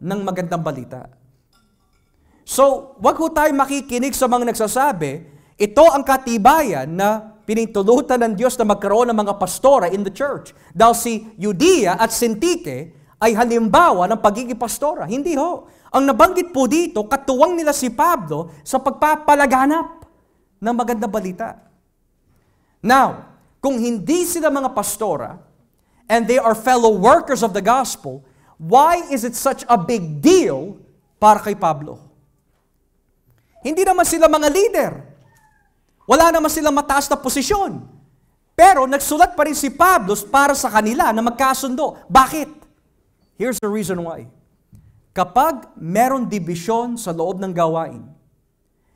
ng magandang balita. So, wag ho tayo makikinig sa mga nagsasabi, ito ang katibayan na pinintulutan ng Diyos na magkaroon ng mga pastora in the church. Dahil si Euodia at Syntyche ay halimbawa ng pagiging pastora. Hindi ho. Ang nabanggit po dito, katuwang nila si Pablo sa pagpapalaganap ng magandang balita. Now, kung hindi sila mga pastora, and they are fellow workers of the gospel, why is it such a big deal para kay Pablo? Hindi naman sila mga leader. Wala naman silang mataas na posisyon. Pero nagsulat pa rin si Pablo para sa kanila na magkasundo. Bakit? Here's the reason why. Kapag meron dibisyon sa loob ng gawain,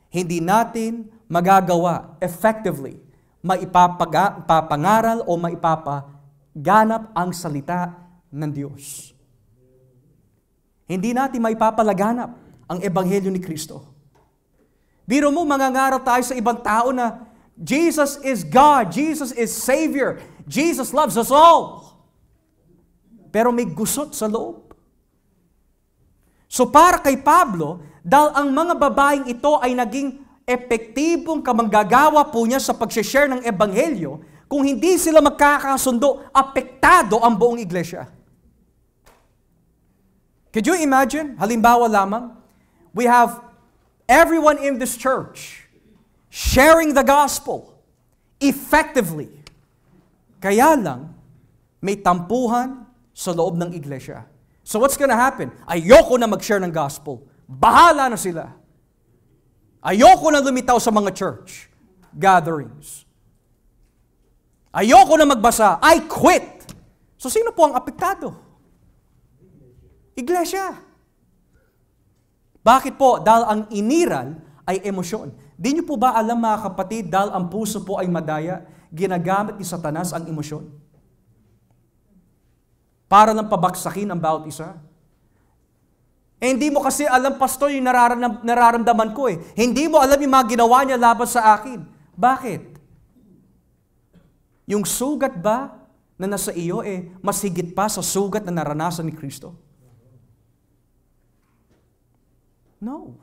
hindi natin magagawa effectively maipapangaral o maipapaganap ang salita ng Diyos. Hindi natin maipapalaganap ang ebanghelyo ni Kristo. Biro mo, mangangaral tayo sa ibang tao na Jesus is God, Jesus is Savior, Jesus loves us all. Pero may gusot sa loob. So para kay Pablo, dahil ang mga babaeng ito ay naging epektibong kamanggagawa po niya sa pag-share ng ebanghelyo, kung hindi sila magkakasundo, apektado ang buong iglesia. Could you imagine? Halimbawa lamang, we have everyone in this church sharing the gospel effectively. Kaya lang, may tampuhan sa loob ng iglesia. So what's gonna happen? Ayoko na mag-share ng gospel. Bahala na sila. Ayoko na lumitaw sa mga church gatherings. Ayoko na magbasa. I quit. So sino po ang apektado? Iglesia. Bakit po? Dahil ang iniral ay emosyon. Di niyo po ba alam mga kapatid, dahil ang puso po ay madaya, ginagamit ni Satanas ang emosyon para lang pabaksakin ang bawat isa. Hindi mo kasi alam, pastor, yung nararamdaman ko eh. Hindi mo alam yung mga ginawa niya laban sa akin. Bakit? Yung sugat ba na nasa iyo mas higit pa sa sugat na naranasan ni Kristo? No.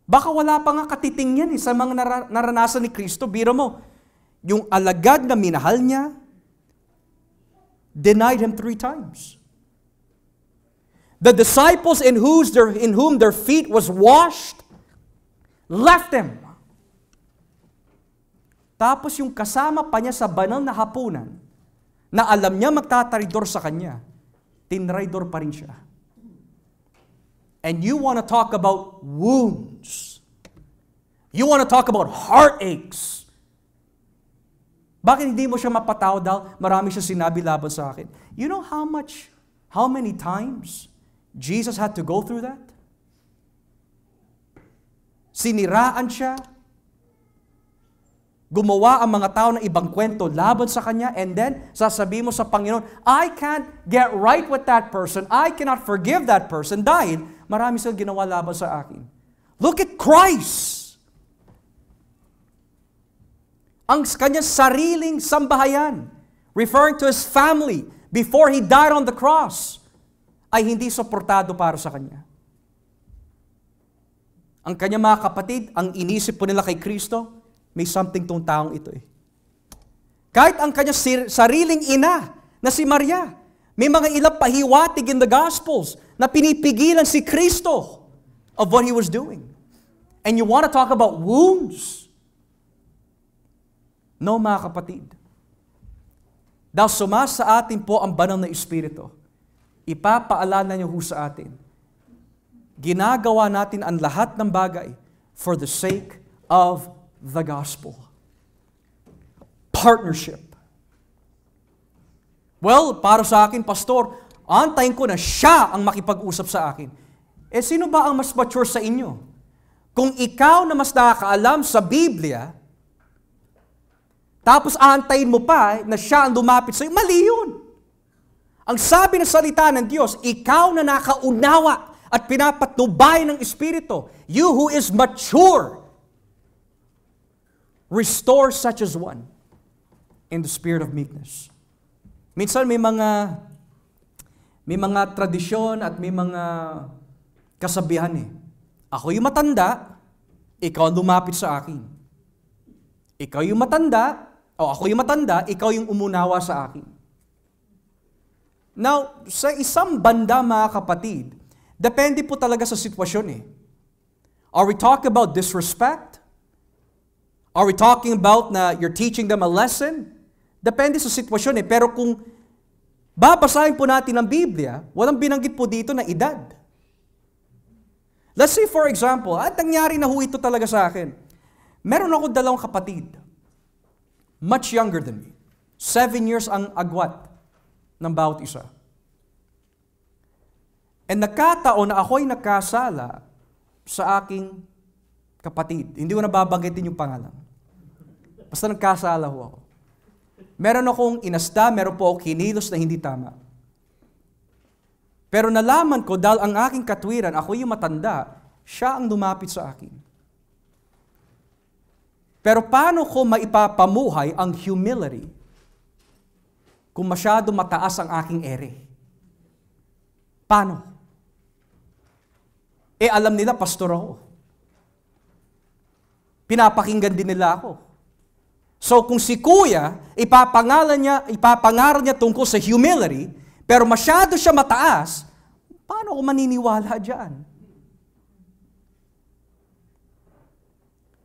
Baka wala pa nga katiting yan sa mga naranasan ni Kristo. Biro mo, yung alagad na minahal niya, denied him 3 times. The disciples in whom their feet was washed, left him. Tapos yung kasama pa niya sa banal na hapunan, na alam niya magtataridor sa kanya, tinraidor pa rin siya. And you want to talk about wounds. You want to talk about heartaches. Bakit hindi mo siya mapatawad dahil marami siya sinabi laban sa akin? You know how many times Jesus had to go through that? Siniraan siya. Gumawa ang mga tao ng ibang kwento laban sa kanya, and then sasabihin mo sa Panginoon, I can't get right with that person. I cannot forgive that person dahil marami silang ginawa laban sa akin. Look at Christ! Ang kanyang sariling sambahayan, referring to his family before he died on the cross, ay hindi suportado para sa kanya. Ang kanyang mga kapatid, ang inisip po nila kay Kristo, may something tong taong ito eh. Kahit ang kanyang sariling ina na si Maria, may mga ilang pahiwatig in the Gospels na pinipigilan si Kristo of what he was doing. And you want to talk about wounds? No, mga kapatid. Dahil sumasa sa atin po ang banal na Espiritu, ipapaalala niyo ho sa atin, ginagawa natin ang lahat ng bagay for the sake of the gospel. Partnership. Well, para sa akin, pastor, antayin ko na siya ang makipag-usap sa akin. Sino ba ang mas mature sa inyo? Kung ikaw na mas nakakaalam sa Biblia, tapos aantayin mo pa na siya ang lumapit sa iyo, mali yun. Ang sabi ng salita ng Diyos, ikaw na nakaunawa at pinapatnubay ng Espiritu, you who is mature, restore such as one in the spirit of meekness. Minsan may mga tradisyon at may mga kasabihan eh. Ako yung matanda, ikaw ang lumapit sa akin. Ikaw yung matanda, o ako yung matanda, ikaw yung umunawa sa akin. Now, sa isang banda mga kapatid, depende po talaga sa sitwasyon eh. Are we talking about disrespect? Are we talking about na you're teaching them a lesson? Depende sa sitwasyon eh. Pero kung babasahin po natin ang Biblia, walang binanggit po dito na edad. Let's say for example, at nangyari na ho ito talaga sa akin. Meron ako 2 kapatid. Much younger than me. 7 years ang agwat ng bawat isa. And nagkataon na ako'y nakasala sa aking kapatid. Hindi ko na babanggitin yung pangalan. Basta nagkasala ho ako. Meron akong inasta, meron po ako kinilos na hindi tama. Pero nalaman ko, dahil ang aking katwiran, ako yung matanda, siya ang lumapit sa akin. Pero paano ko maipapamuhay ang humility kung masyado mataas ang aking ere? Paano? Alam nila, pastor ako. Pinapakinggan din nila ako. So kung si kuya, ipapangaral niya tungkol sa humility, pero masyado siya mataas, paano ako maniniwala dyan?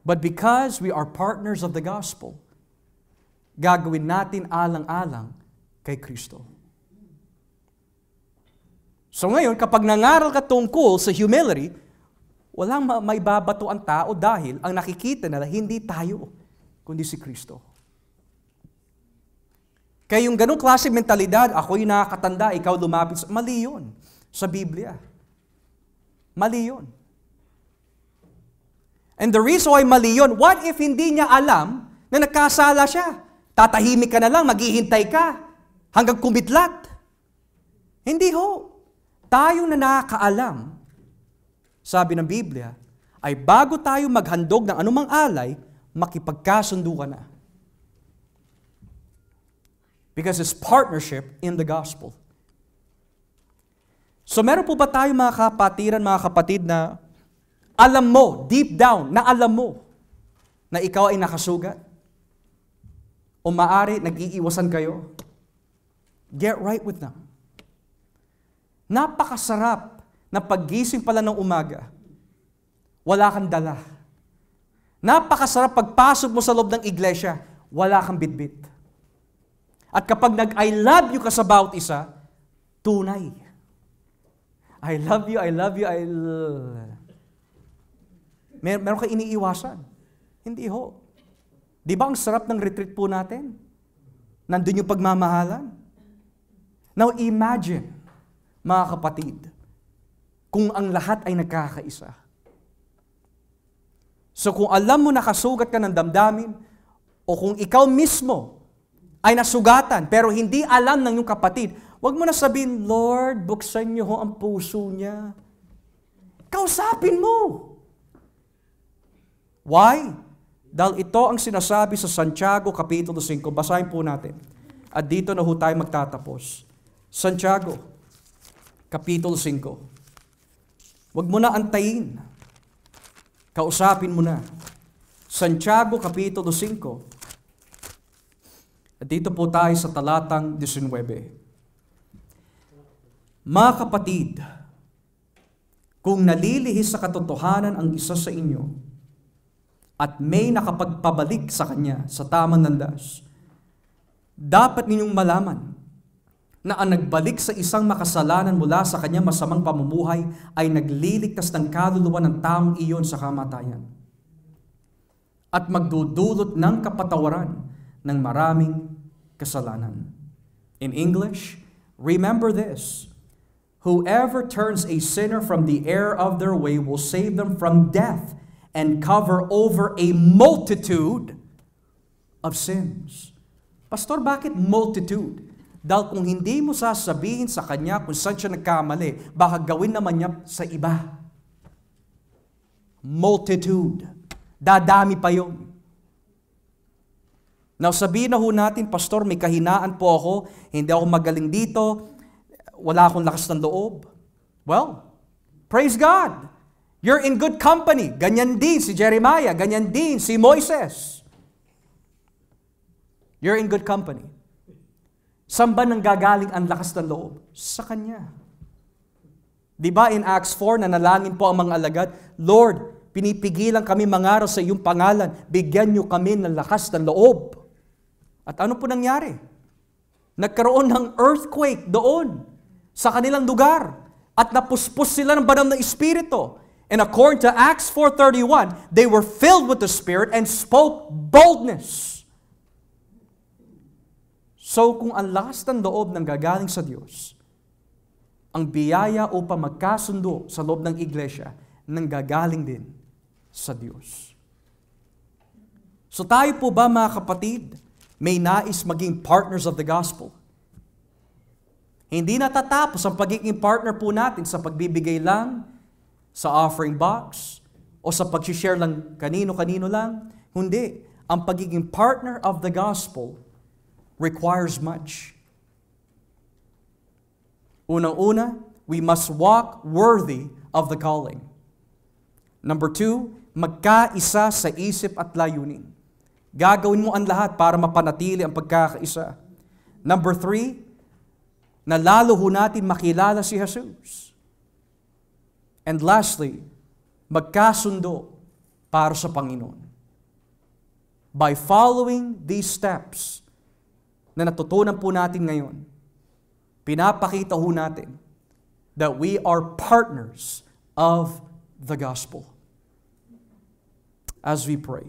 But because we are partners of the gospel, gagawin natin alang-alang kay Kristo. So ngayon, kapag nangaral ka tungkol sa humility, walang maibabato ang tao dahil ang nakikita nila hindi tayo, kundi si Kristo. Kaya yung ganong klase mentalidad, ako'y nakakatanda, ikaw lumapit, mali yun sa Biblia. Mali yun. And the reason why mali yun, what if hindi niya alam na nagkasala siya? Tatahimik ka na lang, maghihintay ka, hanggang kumitlat. Hindi ho. Tayong na nakakaalam, sabi ng Biblia, ay bago tayo maghandog ng anumang alay, makipagkasundo ka na. Because it's partnership in the gospel. So meron po ba tayo mga kapatiran, mga kapatid na alam mo, deep down, na alam mo na ikaw ay nakasugat? O maari, nag-iiwasan kayo? Get right with them. Napakasarap na paggising pala ng umaga, wala kang dala. Napakasarap pagpasok mo sa loob ng iglesia, wala kang bitbit. At kapag nag-I love you ka sa bawat isa, tunay. I love you, I love you, meron ka iniiwasan. Hindi ho. Di ba ang sarap ng retreat po natin? Nandun yung pagmamahalan. Now imagine, mga kapatid, kung ang lahat ay nagkakaisa. So kung alam mo nakasugat ka ng damdamin, o kung ikaw mismo ay nasugatan, pero hindi alam ng iyong kapatid, huwag mo na sabihin, Lord, buksan niyo ho ang puso niya. Kausapin mo. Why? Dahil ito ang sinasabi sa Santiago Kapitulo 5. Basahin po natin. At dito na ho tayo magtatapos. Santiago Kapitulo 5. Huwag mo na antayin. Kausapin mo na. Santiago Kapitulo 5. At dito po tayo sa talatang 19. Mga kapatid, kung nalilihis sa katotohanan ang isa sa inyo, at may nakapagpabalik sa kanya sa tamang landas, dapat ninyong malaman na ang nagbalik sa isang makasalanan mula sa kanya masamang pamumuhay ay nagliligtas ng kaluluwa ng taong iyon sa kamatayan at magdudulot ng kapatawaran ng maraming kasalanan. In English, remember this: whoever turns a sinner from the error of their way will save them from death and cover over a multitude of sins. Pastor, bakit multitude? Dahil kung hindi mo sasabihin sa kanya kung saan siya nagkamali, baka gawin naman niya sa iba. Multitude. Dadami pa yun. Now sabihin na ho natin, Pastor, may kahinaan po ako, hindi ako magaling dito, wala akong lakas ng loob. Well, praise God. You're in good company. Ganyan din si Jeremiah. Ganyan din si Moises. You're in good company. Saan ba nanggagaling ang lakas ng loob? Sa Kanya. Di ba in Acts 4, nanalangin po ang mga alagad, Lord, pinipigilan kami mangaral sa iyong pangalan. Bigyan niyo kami ng lakas ng loob. At ano po nangyari? Nagkaroon ng earthquake doon sa kanilang lugar. At napuspos sila ng banal na Espiritu. And according to Acts 4:31, they were filled with the Spirit and spoke boldness. So kung ang lakas ng loob ng gagaling sa Diyos, ang biyaya upang magkasundo sa loob ng iglesia, nanggagaling din sa Diyos. So tayo po ba mga kapatid, may nais maging partners of the gospel? Hindi natatapos ang pagiging partner po natin sa pagbibigay lang, sa offering box, o sa pag-share lang kanino-kanino lang. Hindi. Ang pagiging partner of the gospel requires much. Unang-una, we must walk worthy of the calling. Number 2, magkaisa sa isip at layunin. Gagawin mo ang lahat para mapanatili ang pagkakaisa. Number 3, na lalo ho natin makilala si Jesus. And lastly, magkasundo para sa Panginoon. By following these steps na natutunan po natin ngayon, pinapakita ho natin that we are partners of the gospel. As we pray.